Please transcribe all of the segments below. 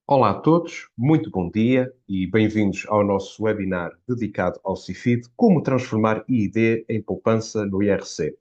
Olá a todos, muito bom dia e bem-vindos ao nosso webinar dedicado ao CIFID, como transformar IID em poupança no IRC.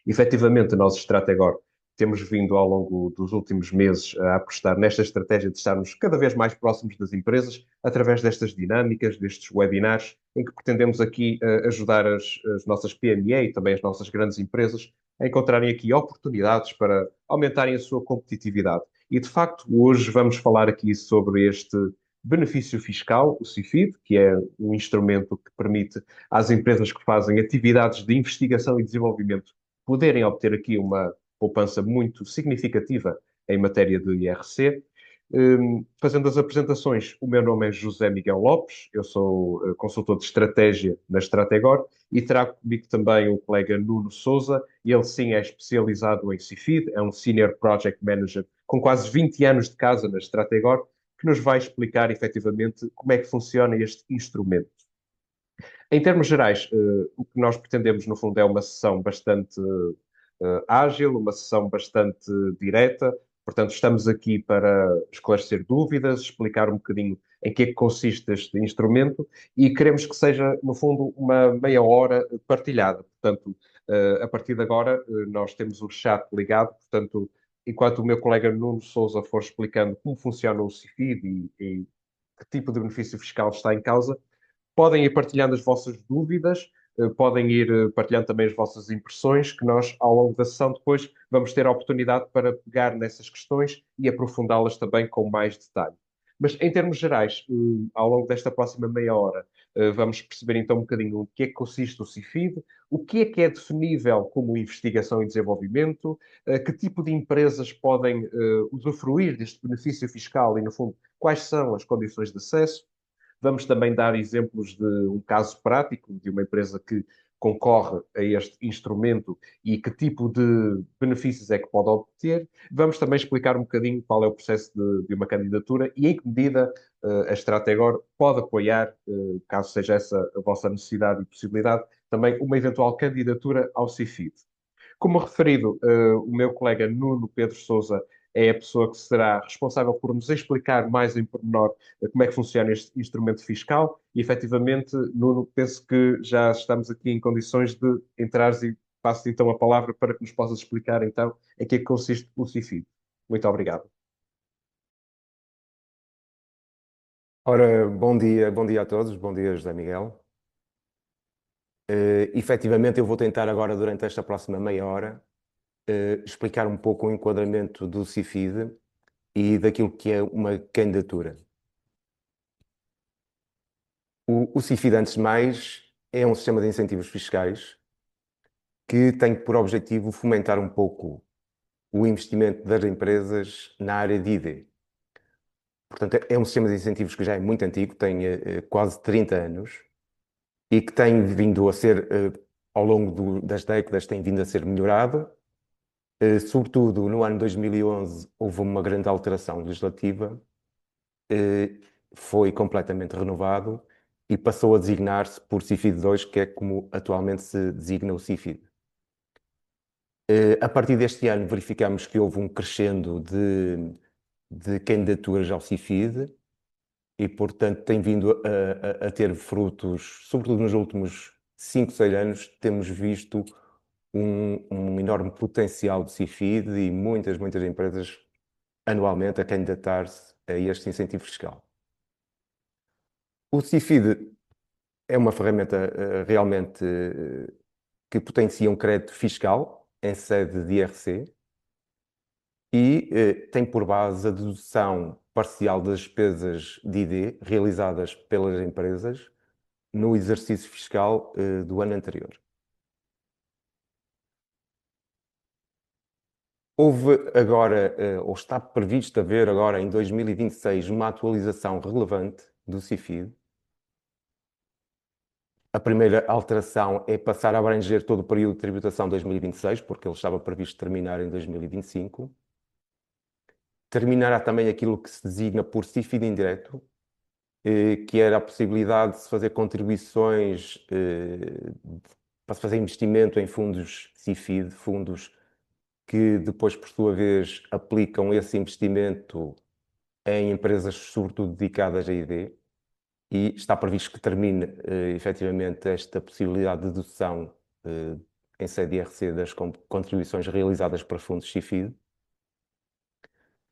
Efetivamente, nós, Strategor, temos vindo ao longo dos últimos meses a apostar nesta estratégia de estarmos cada vez mais próximos das empresas, através destas dinâmicas, destes webinars, em que pretendemos aqui ajudar as nossas PME e também as nossas grandes empresas a encontrarem aqui oportunidades para aumentarem a sua competitividade. E, de facto, hoje vamos falar aqui sobre este benefício fiscal, o CIFID, que é um instrumento que permite às empresas que fazem atividades de investigação e desenvolvimento poderem obter aqui uma poupança muito significativa em matéria de IRC. Fazendo as apresentações, o meu nome é José Miguel Lopes, eu sou consultor de estratégia na Strategor e trago comigo também o colega Nuno Souza, ele sim é especializado em CIFID, é um Senior Project Manager com quase 20 anos de casa na Strategor, que nos vai explicar efetivamente como é que funciona este instrumento. Em termos gerais, o que nós pretendemos, no fundo, é uma sessão bastante ágil, uma sessão bastante direta. Portanto, estamos aqui para esclarecer dúvidas, explicar um bocadinho em que é que consiste este instrumento e queremos que seja, no fundo, uma meia hora partilhada. Portanto, a partir de agora, nós temos o chat ligado, portanto, enquanto o meu colega Nuno Souza for explicando como funciona o CIFID e que tipo de benefício fiscal está em causa, podem ir partilhando as vossas dúvidas, podem ir partilhando também as vossas impressões, que nós, ao longo da sessão, depois vamos ter a oportunidade para pegar nessas questões e aprofundá-las também com mais detalhe. Mas, em termos gerais, ao longo desta próxima meia hora, vamos perceber então um bocadinho o que é que consiste o CIFID, o que é definível como investigação e desenvolvimento, que tipo de empresas podem usufruir deste benefício fiscal e, no fundo, quais são as condições de acesso. Vamos também dar exemplos de um caso prático de uma empresa que concorre a este instrumento e que tipo de benefícios é que pode obter. Vamos também explicar um bocadinho qual é o processo de uma candidatura e em que medida a Strategor pode apoiar, caso seja essa a vossa necessidade e possibilidade, também uma eventual candidatura ao CIFID. Como referido, o meu colega Nuno Pedro Sousa é a pessoa que será responsável por nos explicar mais em pormenor como é que funciona este instrumento fiscal e, efetivamente, Nuno, penso que já estamos aqui em condições de entrares e passo então a palavra para que nos possas explicar então em que é que consiste o CIFID. Muito obrigado. Ora, bom dia a todos, bom dia José Miguel. Efetivamente, eu vou tentar agora, durante esta próxima meia hora, explicar um pouco o enquadramento do CIFID e daquilo que é uma candidatura. O CIFID, antes de mais, é um sistema de incentivos fiscais que tem por objetivo fomentar um pouco o investimento das empresas na área de ID. Portanto, é um sistema de incentivos que já é muito antigo, tem quase 30 anos, e que tem vindo a ser, ao longo das décadas, tem vindo a ser melhorado. Sobretudo no ano 2011 houve uma grande alteração legislativa, eh, foi completamente renovado e passou a designar-se por CIFID 2, que é como atualmente se designa o CIFID. A partir deste ano verificamos que houve um crescendo de candidaturas ao CIFID e, portanto, tem vindo a ter frutos, sobretudo nos últimos 5, 6 anos, temos visto um enorme potencial de CIFID e muitas empresas anualmente a candidatar-se a este incentivo fiscal. O CIFID é uma ferramenta realmente que potencia um crédito fiscal em sede de IRC e tem por base a dedução parcial das despesas de ID realizadas pelas empresas no exercício fiscal do ano anterior. Houve agora, ou está previsto haver agora em 2026, uma atualização relevante do CIFID. A primeira alteração é passar a abranger todo o período de tributação de 2026, porque ele estava previsto terminar em 2025. Terminará também aquilo que se designa por CIFID indireto, que era a possibilidade de se fazer contribuições para se fazer investimento em fundos CIFID, fundos que depois, por sua vez, aplicam esse investimento em empresas sobretudo dedicadas a ID, e está previsto que termine efetivamente esta possibilidade de dedução em sede IRC das contribuições realizadas para fundos CIFID.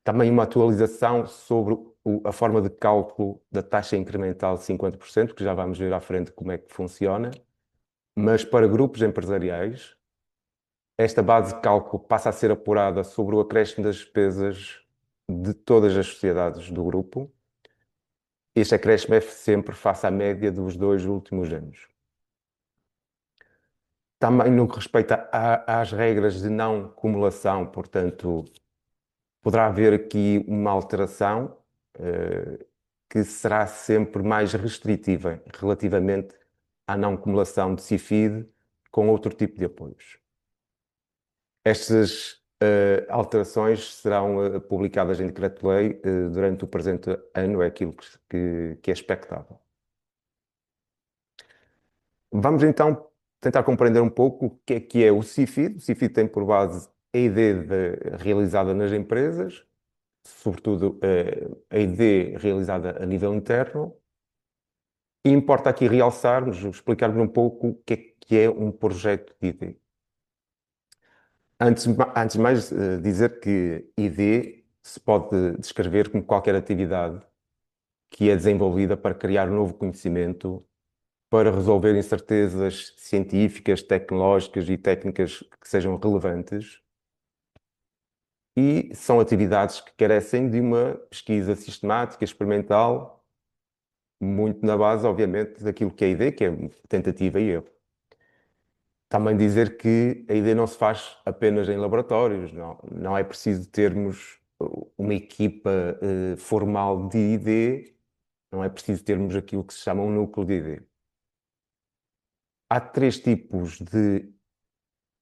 Também uma atualização sobre a forma de cálculo da taxa incremental de 50%, que já vamos ver à frente como é que funciona, mas para grupos empresariais, esta base de cálculo passa a ser apurada sobre o acréscimo das despesas de todas as sociedades do grupo. Este acréscimo é sempre face à média dos 2 últimos anos. Também no que respeita às regras de não cumulação, portanto, poderá haver aqui uma alteração que será sempre mais restritiva relativamente à não cumulação de CIFID com outro tipo de apoios. Estas alterações serão publicadas em decreto-lei durante o presente ano, é aquilo que é expectável. Vamos então tentar compreender um pouco o que é o CIFID. O CIFID tem por base a ID realizada nas empresas, sobretudo a ID realizada a nível interno, e importa aqui realçarmos, explicarmos um pouco o que é um projeto de ID. Antes de mais, dizer que ID se pode descrever como qualquer atividade que é desenvolvida para criar novo conhecimento, para resolver incertezas científicas, tecnológicas e técnicas que sejam relevantes. E são atividades que carecem de uma pesquisa sistemática, experimental, muito na base, obviamente, daquilo que é a ID, que é tentativa e erro. Também dizer que a ID não se faz apenas em laboratórios, não é preciso termos uma equipa formal de ID, não é preciso termos aquilo que se chama um núcleo de ID. Há 3 tipos de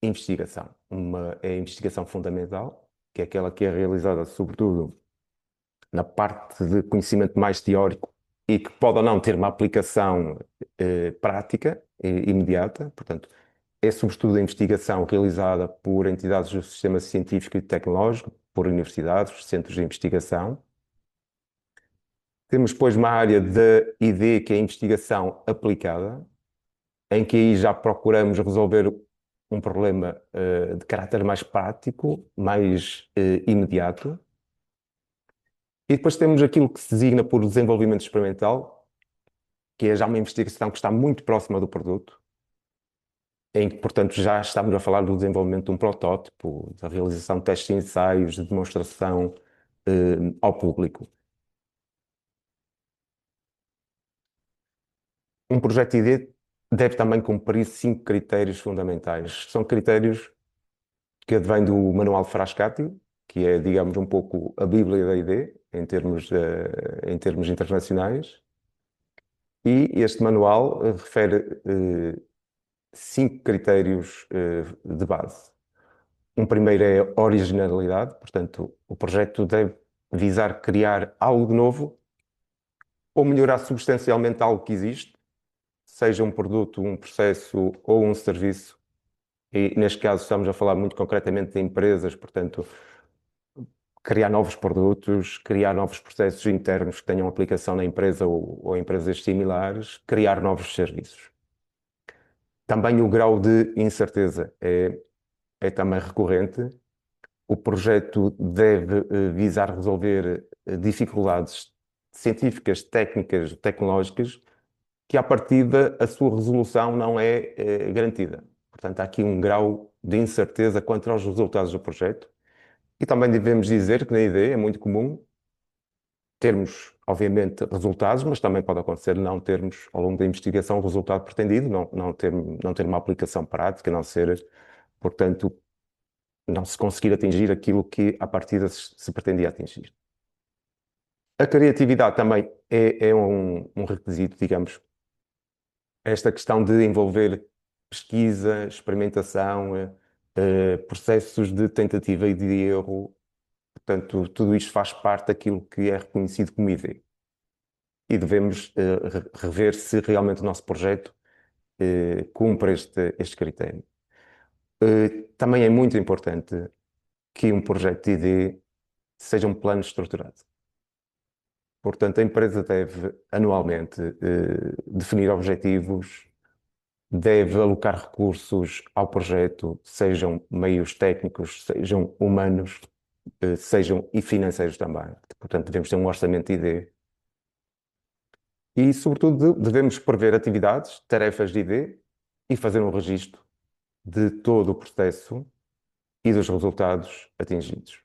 investigação. Uma é a investigação fundamental, que é aquela que é realizada sobretudo na parte de conhecimento mais teórico e que pode ou não ter uma aplicação prática imediata. Portanto, é sobretudo a investigação realizada por entidades do sistema científico e tecnológico, por universidades, centros de investigação. Temos depois uma área de ID, que é a investigação aplicada, em que aí já procuramos resolver um problema de caráter mais prático, mais imediato. E depois temos aquilo que se designa por desenvolvimento experimental, que é já uma investigação que está muito próxima do produto, em que, portanto, já estamos a falar do desenvolvimento de um protótipo, da realização de testes e ensaios, de demonstração ao público. Um projeto ID deve também cumprir 5 critérios fundamentais. São critérios que advêm do Manual Frascati, que é, digamos, um pouco a Bíblia da ID, em termos internacionais. E este manual refere 5 critérios de base. Um primeiro é a originalidade, portanto, o projeto deve visar criar algo novo ou melhorar substancialmente algo que existe, seja um produto, um processo ou um serviço. E neste caso estamos a falar muito concretamente de empresas, portanto, criar novos produtos, criar novos processos internos que tenham aplicação na empresa ou empresas similares, criar novos serviços. Também o grau de incerteza é também recorrente. O projeto deve visar resolver dificuldades científicas, técnicas, tecnológicas, que à partida a sua resolução não é garantida. Portanto, há aqui um grau de incerteza quanto aos resultados do projeto. E também devemos dizer que na ideia é muito comum termos, obviamente, resultados, mas também pode acontecer não termos, ao longo da investigação, o resultado pretendido, não ter uma aplicação prática, não ser, portanto, não se conseguir atingir aquilo que à partida se pretendia atingir. A criatividade também é um requisito, digamos. Esta questão de envolver pesquisa, experimentação, processos de tentativa e de erro, portanto, tudo isto faz parte daquilo que é reconhecido como ID. E devemos rever se realmente o nosso projeto cumpre este critério. Também é muito importante que um projeto de ID seja um plano estruturado. Portanto, a empresa deve anualmente definir objetivos, deve alocar recursos ao projeto, sejam meios técnicos, sejam humanos, sejam e financeiros também. Portanto, devemos ter um orçamento de ID. E, sobretudo, devemos prever atividades, tarefas de ID e fazer um registro de todo o processo e dos resultados atingidos.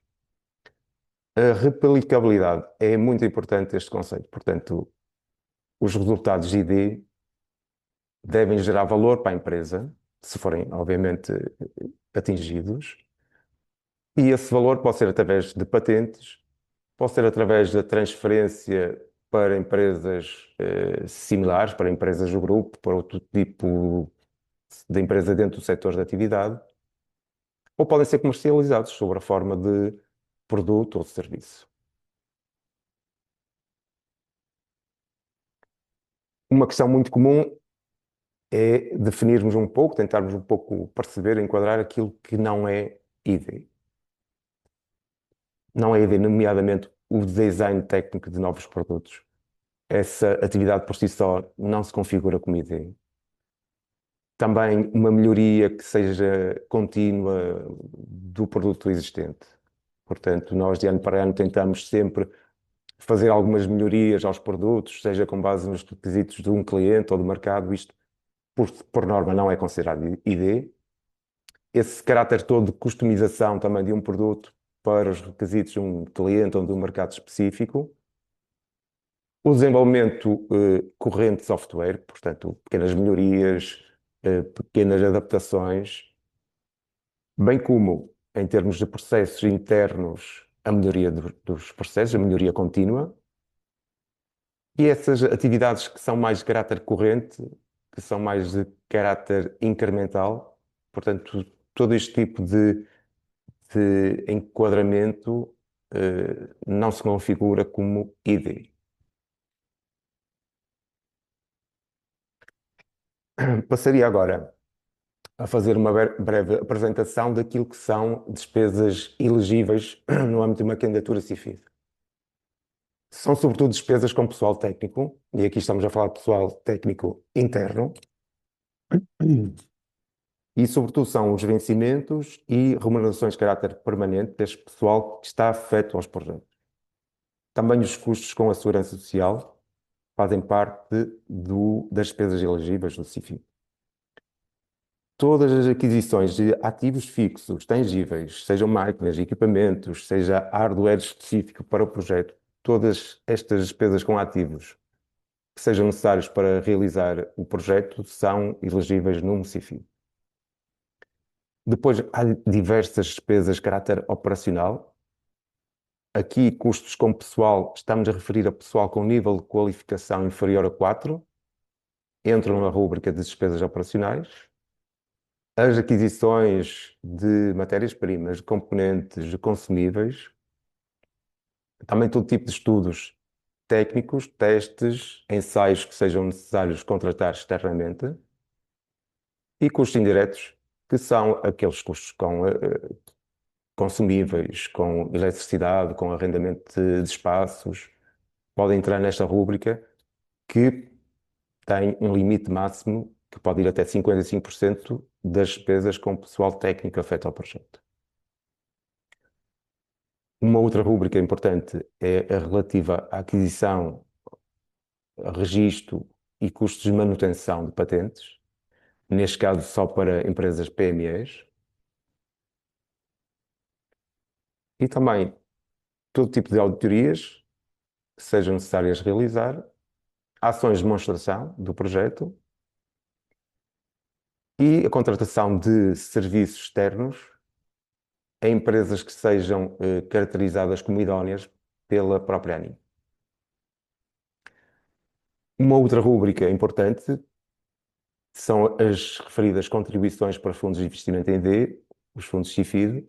A replicabilidade é muito importante este conceito. Portanto, os resultados de ID devem gerar valor para a empresa, se forem, obviamente, atingidos, e esse valor pode ser através de patentes, pode ser através da transferência para empresas similares, para empresas do grupo, para outro tipo de empresa dentro do setor de atividade, ou podem ser comercializados sob a forma de produto ou de serviço. Uma questão muito comum é definirmos um pouco, tentarmos um pouco perceber, enquadrar aquilo que não é ID. Não é ID, nomeadamente o design técnico de novos produtos. Essa atividade por si só não se configura como ID. Também uma melhoria que seja contínua do produto existente. Portanto, nós de ano para ano tentamos sempre fazer algumas melhorias aos produtos, seja com base nos requisitos de um cliente ou do mercado. Isto, por norma, não é considerado ID. Esse caráter todo de customização também de um produto para os requisitos de um cliente ou de um mercado específico. O desenvolvimento corrente de software, portanto, pequenas melhorias, pequenas adaptações, bem como, em termos de processos internos, a melhoria dos processos, a melhoria contínua. E essas atividades que são mais de caráter corrente, que são mais de caráter incremental, portanto, todo este tipo de enquadramento não se configura como ID. Passaria agora a fazer uma breve apresentação daquilo que são despesas elegíveis no âmbito de uma candidatura CIFID. São sobretudo despesas com pessoal técnico, e aqui estamos a falar de pessoal técnico interno, e sobretudo são os vencimentos e remunerações de caráter permanente deste pessoal que está afeto aos projetos. Também os custos com a segurança social fazem parte das despesas elegíveis do CIFID. Todas as aquisições de ativos fixos, tangíveis, sejam máquinas, equipamentos, seja hardware específico para o projeto, todas estas despesas com ativos que sejam necessários para realizar o projeto são elegíveis no CIFID. Depois há diversas despesas de caráter operacional. Aqui, custos com pessoal, estamos a referir a pessoal com nível de qualificação inferior a 4, entram na rúbrica de despesas operacionais. As aquisições de matérias-primas, de componentes, de consumíveis, também todo tipo de estudos técnicos, testes, ensaios que sejam necessários contratar externamente, e custos indiretos, que são aqueles custos com consumíveis, com eletricidade, com arrendamento de espaços, podem entrar nesta rúbrica, que tem um limite máximo que pode ir até 55% das despesas com pessoal técnico afeto ao projeto. Uma outra rúbrica importante é a relativa à aquisição, registro e custos de manutenção de patentes, neste caso só para empresas PMEs. E também todo tipo de auditorias que sejam necessárias realizar, ações de demonstração do projeto e a contratação de serviços externos a empresas que sejam caracterizadas como idóneas pela própria ANI. Uma outra rúbrica importante são as referidas contribuições para fundos de investimento em D, os fundos CIFID,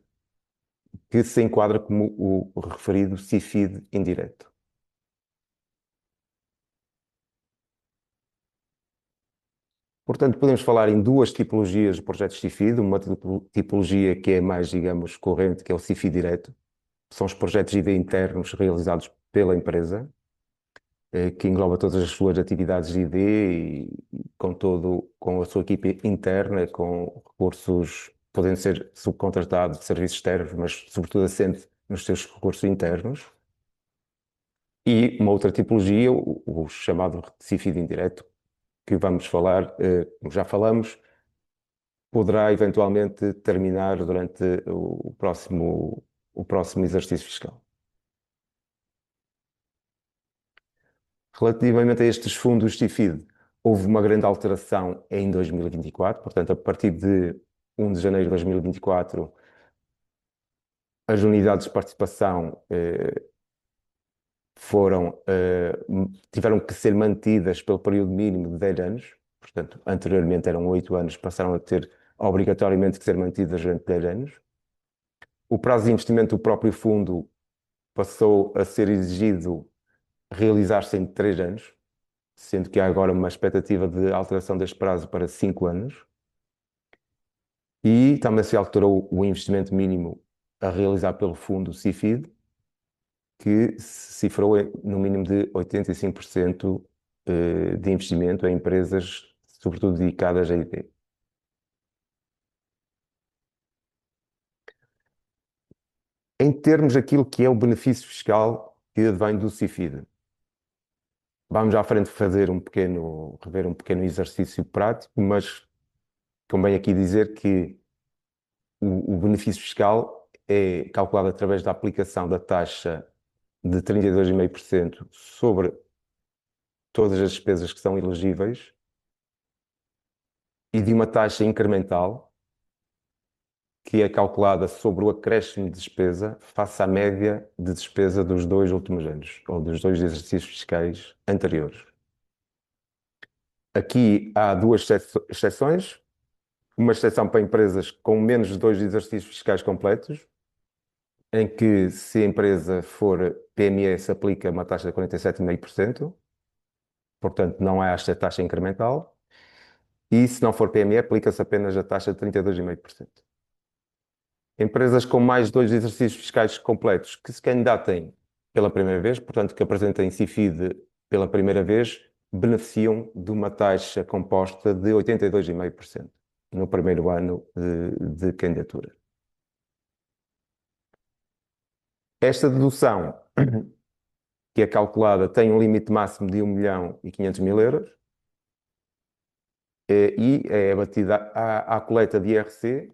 que se enquadra como o referido CIFID indireto. Portanto, podemos falar em duas tipologias de projetos CIFID, uma tipologia que é mais, digamos, corrente, que é o CIFID direto, são os projetos de ID internos realizados pela empresa, que engloba todas as suas atividades de ID e com a sua equipe interna, com recursos, podendo ser subcontratados de serviços externos, mas sobretudo assente nos seus recursos internos. E uma outra tipologia, o chamado CIFID indireto, que vamos falar, como já falamos, poderá eventualmente terminar durante o próximo exercício fiscal. Relativamente a estes fundos CIFID, houve uma grande alteração em 2024, portanto, a partir de 1 de janeiro de 2024, as unidades de participação tiveram que ser mantidas pelo período mínimo de 10 anos, portanto, anteriormente eram 8 anos, passaram a ter obrigatoriamente que ser mantidas durante 10 anos. O prazo de investimento do próprio fundo passou a ser exigido realizar-se em 3 anos, sendo que há agora uma expectativa de alteração deste prazo para 5 anos. E também se alterou o investimento mínimo a realizar pelo fundo CIFID, que se cifrou no mínimo de 85% de investimento em empresas, sobretudo dedicadas a IT. Em termos daquilo que é o benefício fiscal que advém do CIFID, vamos à frente rever um pequeno exercício prático, mas convém aqui dizer que o benefício fiscal é calculado através da aplicação da taxa de 32,5% sobre todas as despesas que são elegíveis e de uma taxa incremental que é calculada sobre o acréscimo de despesa face à média de despesa dos 2 últimos anos, ou dos 2 exercícios fiscais anteriores. Aqui há duas exceções. Uma exceção para empresas com menos de 2 exercícios fiscais completos, em que, se a empresa for PME, se aplica uma taxa de 47,5%, portanto, não há esta taxa incremental. E, se não for PME, aplica-se apenas a taxa de 32,5%. Empresas com mais de 2 exercícios fiscais completos que se candidatem pela primeira vez, portanto, que apresentem CIFID pela primeira vez, beneficiam de uma taxa composta de 82,5% no primeiro ano de candidatura. Esta dedução, que é calculada, tem um limite máximo de 1.500.000 euros e é abatida à coleta de IRC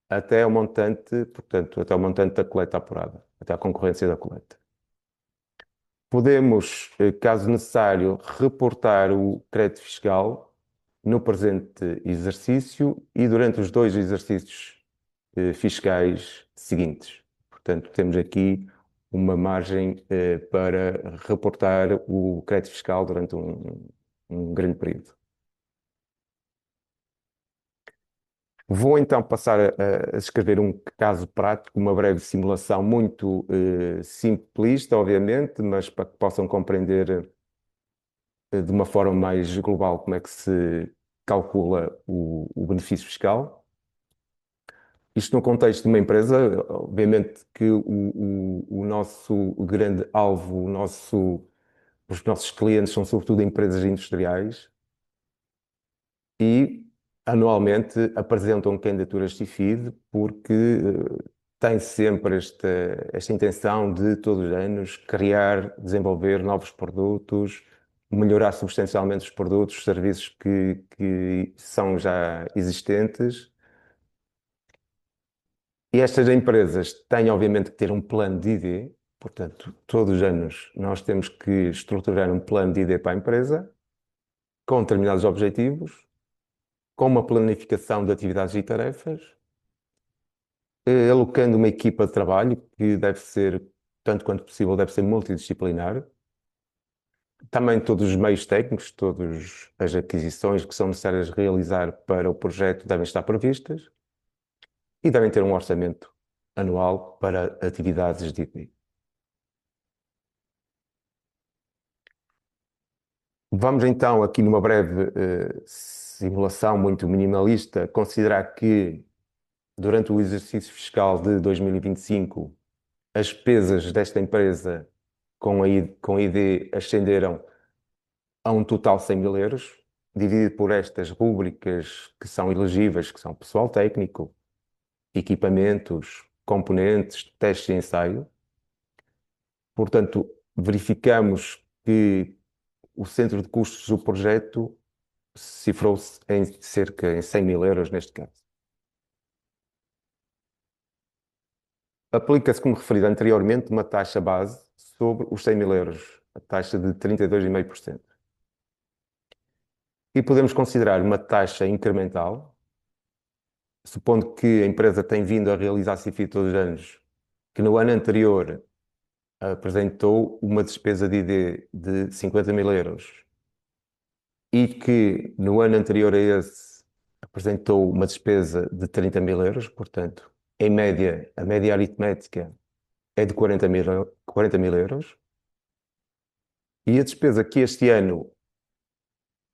até ao montante, portanto, até ao montante da coleta apurada, até à concorrência da coleta. Podemos, caso necessário, reportar o crédito fiscal no presente exercício e durante os 2 exercícios fiscais seguintes. Portanto, temos aqui uma margem para reportar o crédito fiscal durante um grande período. Vou então passar a escrever um caso prático, uma breve simulação muito simplista, obviamente, mas para que possam compreender de uma forma mais global como é que se calcula o benefício fiscal. Isto no contexto de uma empresa, obviamente que o nosso grande alvo, os nossos clientes são sobretudo empresas industriais e anualmente apresentam candidaturas CIFID porque têm sempre esta intenção de todos os anos criar, desenvolver novos produtos, melhorar substancialmente os produtos, os serviços que são já existentes. E estas empresas têm, obviamente, que ter um plano de ID, portanto, todos os anos nós temos que estruturar um plano de ID para a empresa, com determinados objetivos, com uma planificação de atividades e tarefas, alocando uma equipa de trabalho que deve ser, tanto quanto possível, deve ser multidisciplinar. Também todos os meios técnicos, todas as aquisições que são necessárias realizar para o projeto devem estar previstas e devem ter um orçamento anual para atividades de IT. Vamos então, aqui numa breve simulação muito minimalista, considerar que durante o exercício fiscal de 2025 as despesas desta empresa com a ID ascenderam a um total de 100 mil euros, dividido por estas rúbricas que são elegíveis, que são pessoal técnico, equipamentos, componentes, testes e ensaio. Portanto, verificamos que o centro de custos do projeto cifrou-se em cerca de 100 mil euros neste caso. Aplica-se, como referido anteriormente, uma taxa base sobre os 100 mil euros, a taxa de 32,5%. E podemos considerar uma taxa incremental, supondo que a empresa tem vindo a realizar CFI todos os anos, que no ano anterior apresentou uma despesa de ID de 50 mil euros e que no ano anterior a esse apresentou uma despesa de 30 mil euros, portanto, em média, a média aritmética é de 40 mil euros, e a despesa que este ano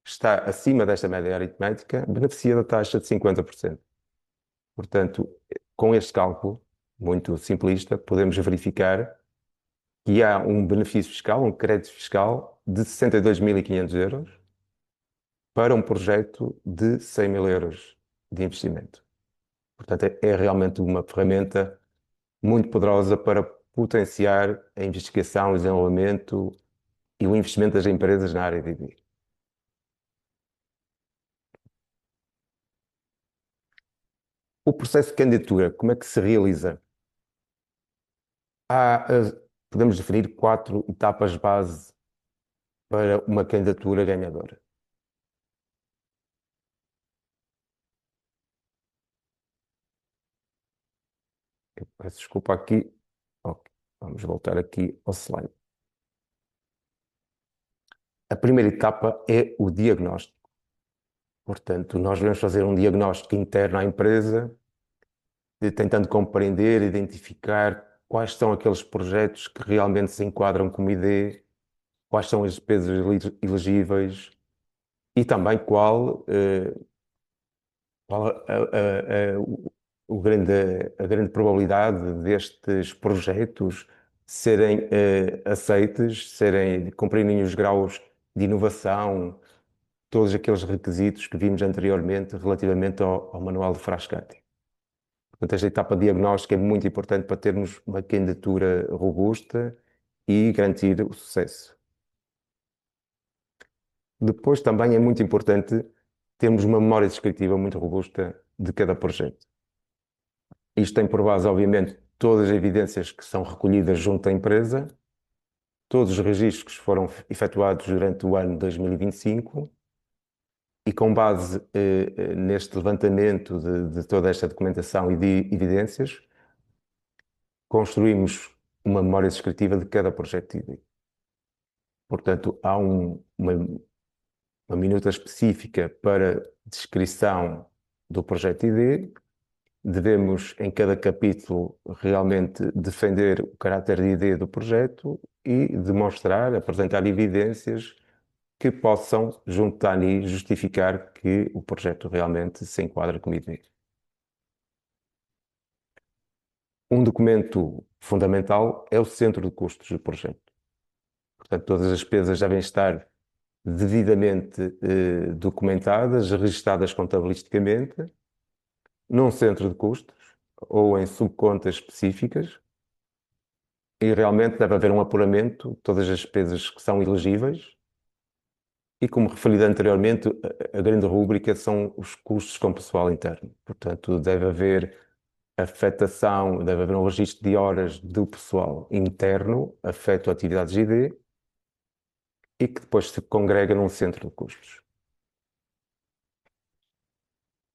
está acima desta média aritmética beneficia da taxa de 50%. Portanto, com este cálculo, muito simplista, podemos verificar que há um benefício fiscal, um crédito fiscal de 62.500 euros para um projeto de 100 mil euros de investimento. Portanto, é realmente uma ferramenta muito poderosa para potenciar a investigação, o desenvolvimento e o investimento das empresas na área de ID. O processo de candidatura, como é que se realiza? Podemos definir 4 etapas base para uma candidatura ganhadora. Eu peço desculpa aqui. Ok, vamos voltar aqui ao slide. A primeira etapa é o diagnóstico. Portanto, nós devemos fazer um diagnóstico interno à empresa, tentando compreender, identificar quais são aqueles projetos que realmente se enquadram como ID, quais são as despesas elegíveis e também qual a grande probabilidade destes projetos serem aceites, cumprirem os graus de inovação, todos aqueles requisitos que vimos anteriormente relativamente ao Manual de Frascati. Portanto, esta etapa diagnóstica é muito importante para termos uma candidatura robusta e garantir o sucesso. Depois também é muito importante termos uma memória descritiva muito robusta de cada projeto. Isto tem por base, obviamente, todas as evidências que são recolhidas junto à empresa, todos os registros que foram efetuados durante o ano de 2025 e com base neste levantamento de toda esta documentação e de evidências, construímos uma memória descritiva de cada projeto ID. Portanto, há uma minuta específica para descrição do projeto ID. Devemos, em cada capítulo, realmente defender o caráter de ID do projeto e demonstrar, apresentar evidências que possam, junto da ANI, justificar que o projeto realmente se enquadra como ID. Um documento fundamental é o centro de custos do projeto. Portanto, todas as despesas devem estar devidamente documentadas, registadas contabilisticamente, num centro de custos ou em subcontas específicas, e realmente deve haver um apuramento de todas as despesas que são elegíveis. E como referido anteriormente, a grande rúbrica são os custos com pessoal interno. Portanto, deve haver afetação, deve haver um registro de horas do pessoal interno afeto a atividades ID e que depois se congrega num centro de custos.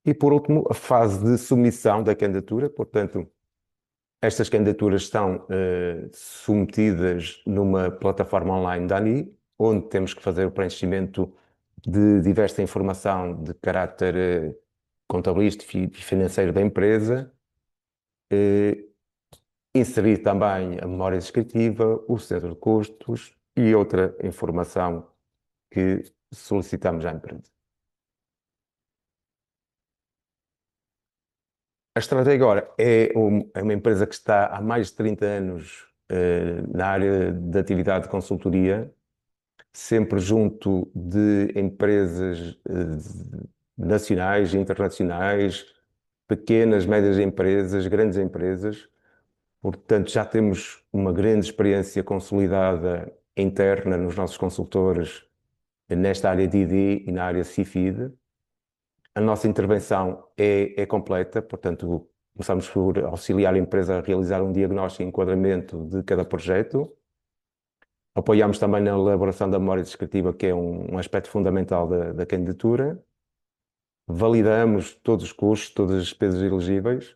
E por último, a fase de submissão da candidatura. Portanto, estas candidaturas estão submetidas numa plataforma online da ANI, onde temos que fazer o preenchimento de diversa informação de caráter contabilístico e financeiro da empresa, inserir também a memória descritiva, o centro de custos e outra informação que solicitamos à empresa. A Estrada agora é uma empresa que está há mais de 30 anos na área de atividade de consultoria, sempre junto de empresas nacionais, internacionais, pequenas, médias empresas, grandes empresas. Portanto, já temos uma grande experiência consolidada interna nos nossos consultores nesta área de ID e na área CIFID. A nossa intervenção é completa, portanto, começamos por auxiliar a empresa a realizar um diagnóstico e enquadramento de cada projeto. Apoiamos também na elaboração da memória descritiva, que é um aspecto fundamental da candidatura. Validamos todos os custos, todas as despesas elegíveis.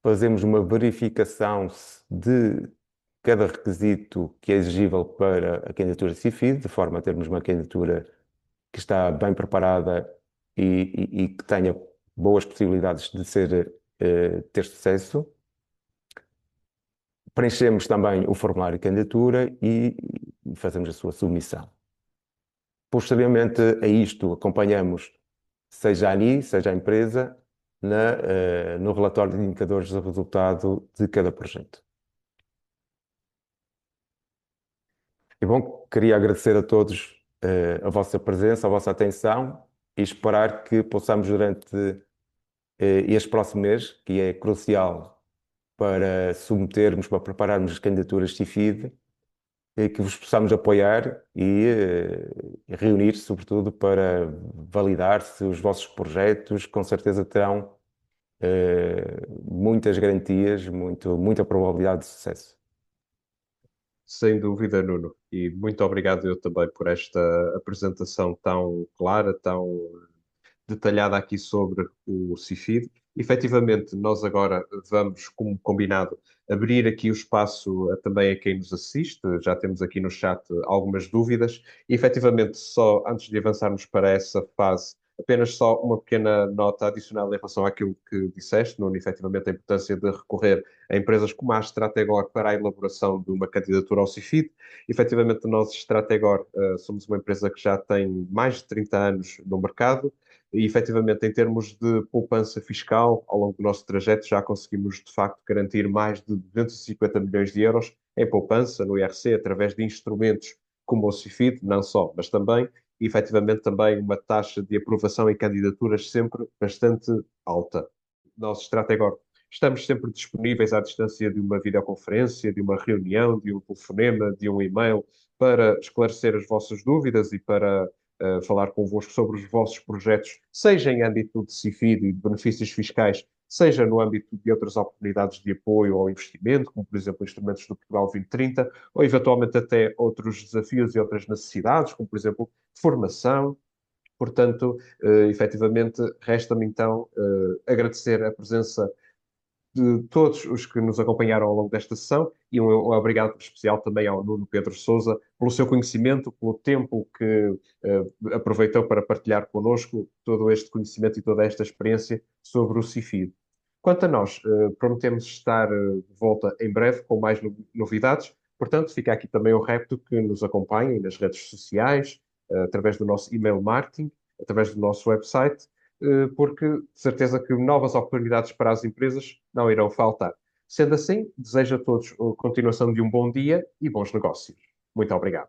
Fazemos uma verificação de cada requisito que é exigível para a candidatura CIFID, de forma a termos uma candidatura que está bem preparada e que tenha boas possibilidades de ter sucesso. Preenchemos também o formulário de candidatura e fazemos a sua submissão. Posteriormente a isto, acompanhamos seja a ANI, seja a empresa, no relatório de indicadores de resultado de cada projeto. E bom, queria agradecer a todos a vossa presença, a vossa atenção e esperar que possamos durante este próximo mês, que é crucial para submetermos, para prepararmos as candidaturas CIFID, que vos possamos apoiar e reunir, sobretudo, para validar se os vossos projetos com certeza terão muitas garantias, muita probabilidade de sucesso. Sem dúvida, Nuno. E muito obrigado eu também por esta apresentação tão clara, tão detalhada aqui sobre o CIFID. Efetivamente, nós agora vamos, como combinado, abrir aqui o espaço também a quem nos assiste. Já temos aqui no chat algumas dúvidas. E, efetivamente, só antes de avançarmos para essa fase, apenas só uma pequena nota adicional em relação àquilo que disseste, Nuno, efetivamente a importância de recorrer a empresas como a Strategor para a elaboração de uma candidatura ao CIFID. Efetivamente, nós, Strategor, somos uma empresa que já tem mais de 30 anos no mercado e, efetivamente, em termos de poupança fiscal, ao longo do nosso trajeto já conseguimos, de facto, garantir mais de 250 milhões de euros em poupança no IRC, através de instrumentos como o CIFID, não só, mas também, e, efetivamente, também uma taxa de aprovação em candidaturas sempre bastante alta. Nós, Strategor, estamos sempre disponíveis à distância de uma videoconferência, de uma reunião, de um telefonema, de um e-mail, para esclarecer as vossas dúvidas e para falar convosco sobre os vossos projetos, seja em âmbito de CIFID e de benefícios fiscais, seja no âmbito de outras oportunidades de apoio ao investimento, como por exemplo instrumentos do Portugal 2030, ou eventualmente até outros desafios e outras necessidades, como por exemplo formação. Portanto, efetivamente, resta-me então agradecer a presença de todos os que nos acompanharam ao longo desta sessão e um obrigado especial também ao Nuno Pedro Sousa pelo seu conhecimento, pelo tempo que aproveitou para partilhar connosco todo este conhecimento e toda esta experiência sobre o CIFID. Quanto a nós, prometemos estar de volta em breve com mais novidades, portanto, fica aqui também o repto que nos acompanhem nas redes sociais, através do nosso e-mail marketing, através do nosso website, porque de certeza que novas oportunidades para as empresas não irão faltar. Sendo assim, desejo a todos a continuação de um bom dia e bons negócios. Muito obrigado.